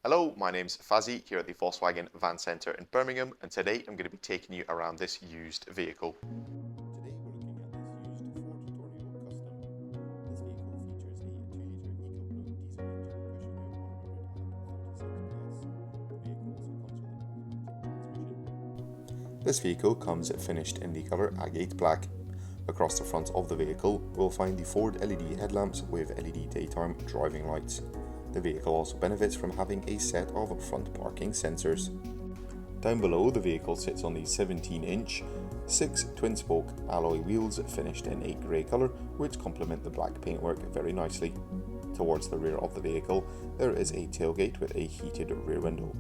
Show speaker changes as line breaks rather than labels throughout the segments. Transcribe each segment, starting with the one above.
Hello, my name's Fazzy here at the Volkswagen Van Centre in Birmingham, and today I'm going to be taking you around this used vehicle. Today we're looking at this used Ford Tourneo Custom. This vehicle features a 2-litre EcoBlue diesel engine pushing out 136 PS. The vehicle also comes with an automatic transmission. This vehicle comes finished in the colour Agatte black. Across the front of the vehicle, we'll find the Ford LED headlamps with LED daytime driving lights. The vehicle also benefits from having a set of front parking sensors. Down below, the vehicle sits on the 17-inch 6 twin-spoke alloy wheels finished in a grey colour, which complement the black paintwork very nicely. Towards the rear of the vehicle, there is a tailgate with a heated rear window.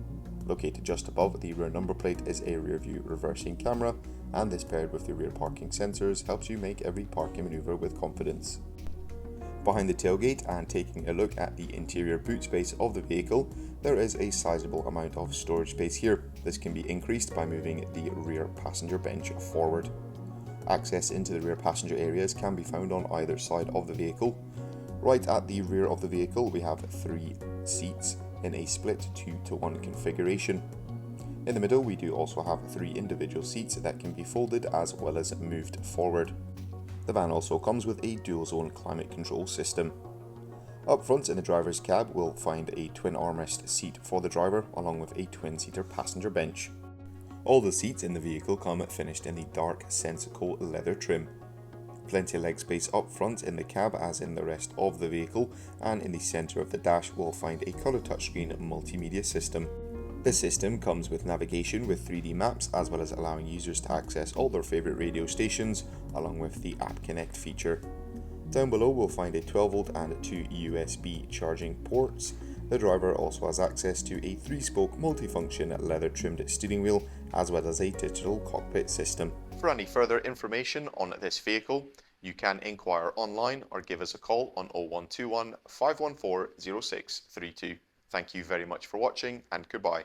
Located just above the rear number plate is a rear view reversing camera, and this paired with the rear parking sensors helps you make every parking manoeuvre with confidence. Behind the tailgate and taking a look at the interior boot space of the vehicle, there is a sizable amount of storage space here. This can be increased by moving the rear passenger bench forward. Access into the rear passenger areas can be found on either side of the vehicle. Right at the rear of the vehicle we have 3 seats in a split 2-to-1 configuration. In the middle we do also have 3 individual seats that can be folded as well as moved forward. The van also comes with a dual-zone climate control system. Up front in the driver's cab we'll find a twin armrest seat for the driver along with a twin-seater passenger bench. All the seats in the vehicle come finished in the dark Sensico leather trim. Plenty of leg space up front in the cab as in the rest of the vehicle, and in the centre of the dash we'll find a colour touchscreen multimedia system. This system comes with navigation with 3D maps as well as allowing users to access all their favourite radio stations along with the App Connect feature. Down below we'll find a 12V and 2 USB charging ports. The driver also has access to a 3-spoke multifunction leather trimmed steering wheel as well as a digital cockpit system. For any further information on this vehicle, you can inquire online or give us a call on 0121 514 0632. Thank you very much for watching and goodbye.